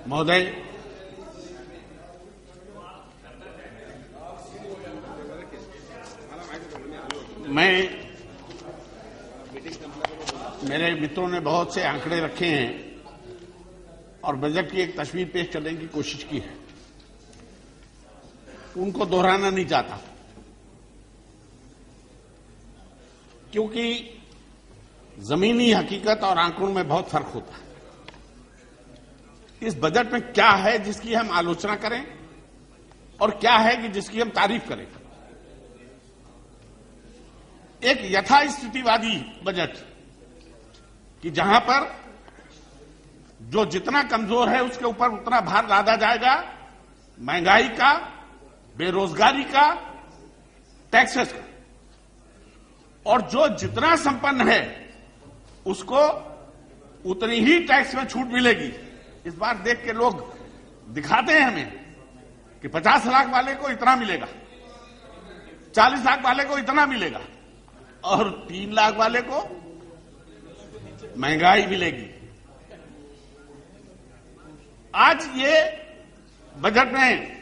महोदय, मेरे मित्रों ने बहुत से आंकड़े रखे हैं और बजट की एक तस्वीर पेश करने की कोशिश की है। उनको दोहराना नहीं चाहता, क्योंकि जमीनी हकीकत और आंकड़ों में बहुत फर्क होता है। इस बजट में क्या है जिसकी हम आलोचना करें और क्या है कि जिसकी हम तारीफ करें। एक यथास्थितिवादी बजट कि जहां पर जो जितना कमजोर है उसके ऊपर उतना भार लादा जाएगा, महंगाई का, बेरोजगारी का, टैक्सेस का, और जो जितना संपन्न है उसको उतनी ही टैक्स में छूट मिलेगी। इस बार देख के लोग दिखाते हैं हमें कि 50 लाख वाले को इतना मिलेगा, 40 लाख वाले को इतना मिलेगा और 3 लाख वाले को महंगाई मिलेगी। आज ये बजट में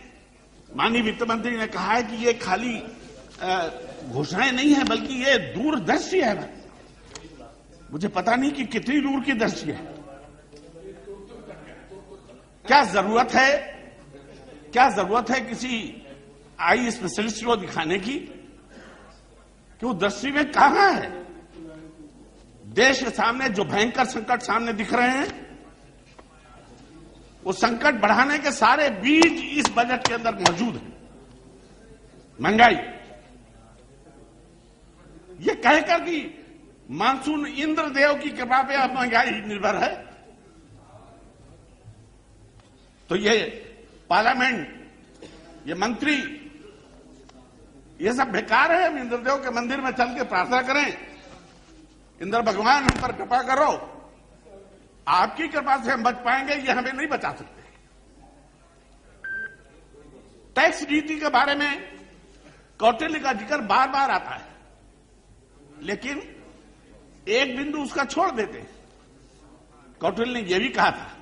माननीय वित्त मंत्री ने कहा है कि ये खाली घोषणाएं नहीं है बल्कि ये दूरदर्शी है। मुझे पता नहीं कि कितनी दूर की दृष्टि है। क्या जरूरत है किसी आई स्पेशलिस्ट को दिखाने की कि वो दृष्टि में कहां है। देश के सामने जो भयंकर संकट सामने दिख रहे हैं, वो संकट बढ़ाने के सारे बीज इस बजट के अंदर मौजूद हैं। महंगाई, ये कहकर कि मानसून इंद्रदेव की कृपा पे अब महंगाई निर्भर है, तो ये पार्लियामेंट, ये मंत्री, ये सब बेकार है। हम इंद्रदेव के मंदिर में चल के प्रार्थना करें, इंद्र भगवान हम पर कृपा करो, आपकी कृपा से हम बच पाएंगे, ये हमें नहीं बचा सकते। टैक्स नीति के बारे में कौटिल्य का जिक्र बार बार आता है, लेकिन एक बिंदु उसका छोड़ देते हैं। कौटिल्य ने यह भी कहा था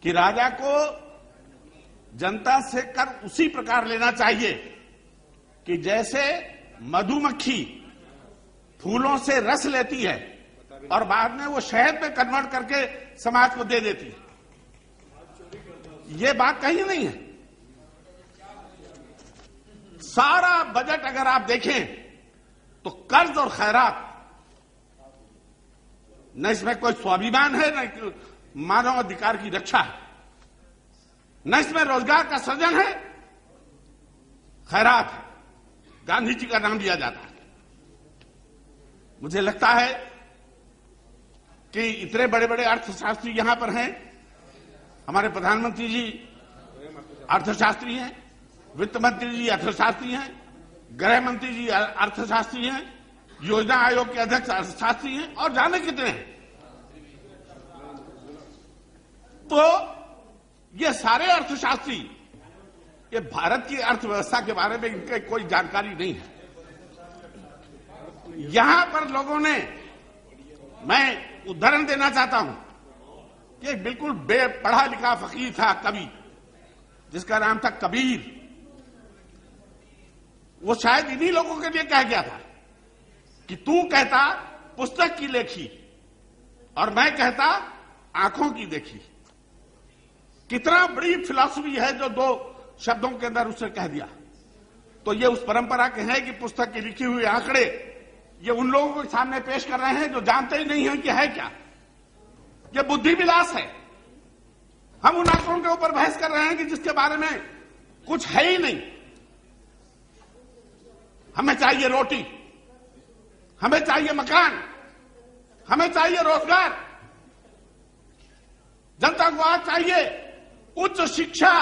कि राजा को जनता से कर उसी प्रकार लेना चाहिए कि जैसे मधुमक्खी फूलों से रस लेती है और बाद में वो शहद में कन्वर्ट करके समाज को दे देती है। ये बात कहीं नहीं है। सारा बजट अगर आप देखें तो कर्ज और खैरात, न इसमें कोई स्वाभिमान है, न मानव अधिकार की रक्षा है, न इसमें रोजगार का सृजन है, खैरात है, गांधी जी का नाम लिया जाता है। मुझे लगता है कि इतने बड़े बड़े अर्थशास्त्री यहां पर हैं, हमारे प्रधानमंत्री जी अर्थशास्त्री हैं, वित्त मंत्री जी अर्थशास्त्री हैं, गृह मंत्री जी अर्थशास्त्री हैं, योजना आयोग के अध्यक्ष अर्थशास्त्री हैं, और जाने कितने हैं। तो ये सारे अर्थशास्त्री, ये भारत की अर्थव्यवस्था के बारे में इनके कोई जानकारी नहीं है। यहां पर लोगों ने, मैं उदाहरण देना चाहता हूं कि एक बिल्कुल बेपढ़ा लिखा फकीर था, कवि, जिसका नाम था कबीर। वो शायद इन्हीं लोगों के लिए कह गया था कि तू कहता पुस्तक की लेखी और मैं कहता आंखों की देखी। कितना बड़ी फिलॉसफी है जो दो शब्दों के अंदर उसने कह दिया। तो ये उस परंपरा के हैं कि पुस्तक की लिखी हुई आंकड़े ये उन लोगों के सामने पेश कर रहे हैं जो जानते ही नहीं हैं कि है क्या। ये बुद्धि विलास है। हम उन आंकड़ों के ऊपर बहस कर रहे हैं कि जिसके बारे में कुछ है ही नहीं। हमें चाहिए रोटी, हमें चाहिए मकान, हमें चाहिए रोजगार, जनता को आज चाहिए उच्च शिक्षा,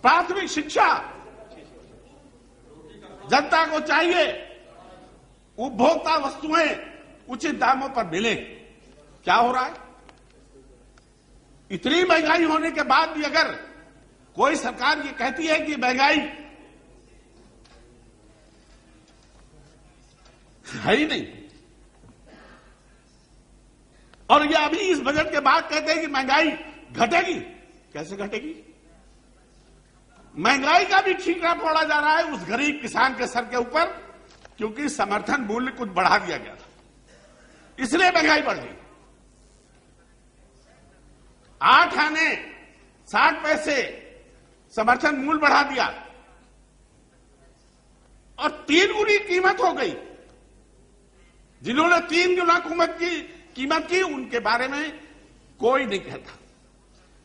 प्राथमिक शिक्षा, जनता को चाहिए उपभोक्ता वस्तुएं उचित दामों पर मिले। क्या हो रहा है? इतनी महंगाई होने के बाद भी अगर कोई सरकार ये कहती है कि महंगाई है ही नहीं, और ये अभी इस बजट के बाद कहते हैं कि महंगाई घटेगी। कैसे घटेगी? महंगाई का भी ठीकरा फोड़ा जा रहा है उस गरीब किसान के सर के ऊपर, क्योंकि समर्थन मूल्य कुछ बढ़ा दिया गया था, इसलिए महंगाई बढ़ गई। 8 आने 60 पैसे समर्थन मूल्य बढ़ा दिया और 3 गुनी कीमत हो गई। जिन्होंने 3 गुना कीमत की उनके बारे में कोई नहीं कहता,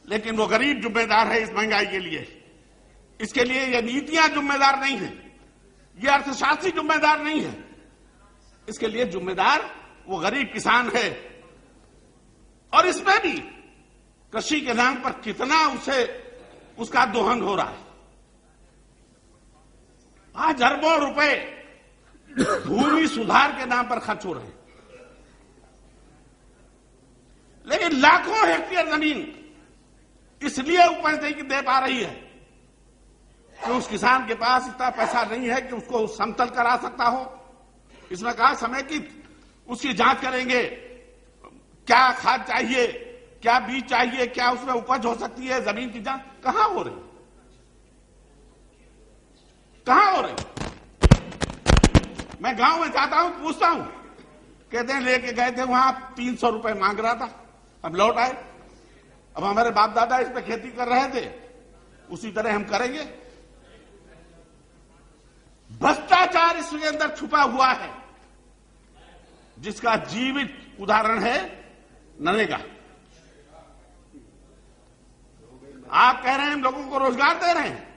लेकिन वो गरीब जिम्मेदार है इस महंगाई के लिए। इसके लिए ये नीतियां जिम्मेदार नहीं है, ये अर्थशास्त्री जिम्मेदार नहीं है, इसके लिए जिम्मेदार वो गरीब किसान है। और इसमें भी कृषि के नाम पर कितना उसका दोहन हो रहा है। आज अरबों रुपए भूमि सुधार के नाम पर खर्च हो रहे हैं, लेकिन लाखों हेक्टेयर जमीन इसलिए उपज नहीं दे पा रही है कि उस किसान के पास इतना पैसा नहीं है कि उसको समतल करा सकता हो। इसमें कहा समेकित उसकी जांच करेंगे, क्या खाद चाहिए, क्या बीज चाहिए, क्या उसमें उपज हो सकती है, जमीन की जांच कहां हो रही, कहां हो रही? मैं गांव में जाता हूं, पूछता हूं, कहते हैं लेके गए थे वहां 300 रुपए मांग रहा था, अब लौट आए। अब हमारे बाप दादा इस पे खेती कर रहे थे, उसी तरह हम करेंगे। भ्रष्टाचार इसके अंदर छुपा हुआ है, जिसका जीवित उदाहरण है नरेगा। आप कह रहे हैं हम लोगों को रोजगार दे रहे हैं,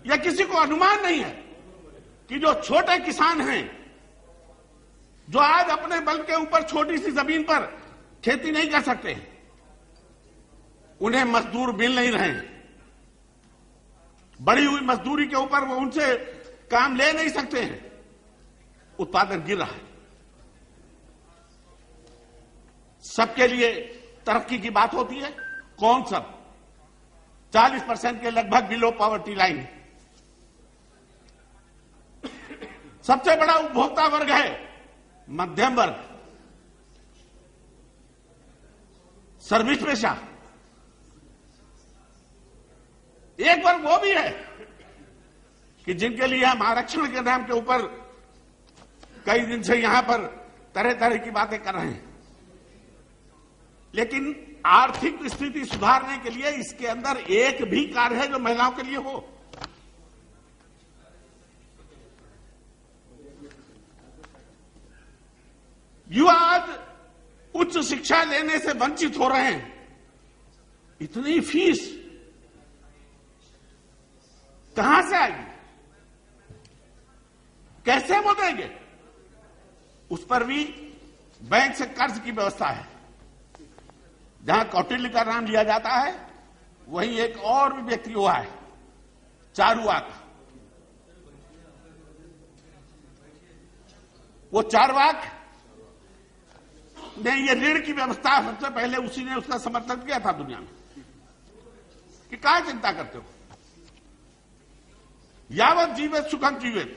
या किसी को अनुमान नहीं है कि जो छोटे किसान हैं, जो आज अपने बल के ऊपर छोटी सी जमीन पर खेती नहीं कर सकते, उन्हें मजदूर मिल नहीं रहे हैं। बढ़ी हुई मजदूरी के ऊपर वो उनसे काम ले नहीं सकते हैं, उत्पादन गिर रहा है। सबके लिए तरक्की की बात होती है, कौन सब? 40% के लगभग बिलो पॉवर्टी लाइन। सबसे बड़ा उपभोक्ता वर्ग है मध्यम वर्ग, सर्विस पेशा। एक वर्ग वो भी है कि जिनके लिए हम आरक्षण के नाम के ऊपर कई दिन से यहां पर तरह तरह की बातें कर रहे हैं, लेकिन आर्थिक स्थिति सुधारने के लिए इसके अंदर एक भी कार्य है जो महिलाओं के लिए हो। युवा आज उच्च शिक्षा लेने से वंचित हो रहे हैं। इतनी फीस कहां से आएगी, कैसे वो देंगे? उस पर भी बैंक से कर्ज की व्यवस्था है। जहां कौटिल्य का नाम लिया जाता है, वहीं एक और भी व्यक्ति हुआ है, चारुवाक। वो चारुवाक ने ये ऋण की व्यवस्था सबसे पहले उसी ने उसका समर्थन किया था दुनिया में, कि क्या चिंता करते हो, यावत जीवित सुखम जीवित।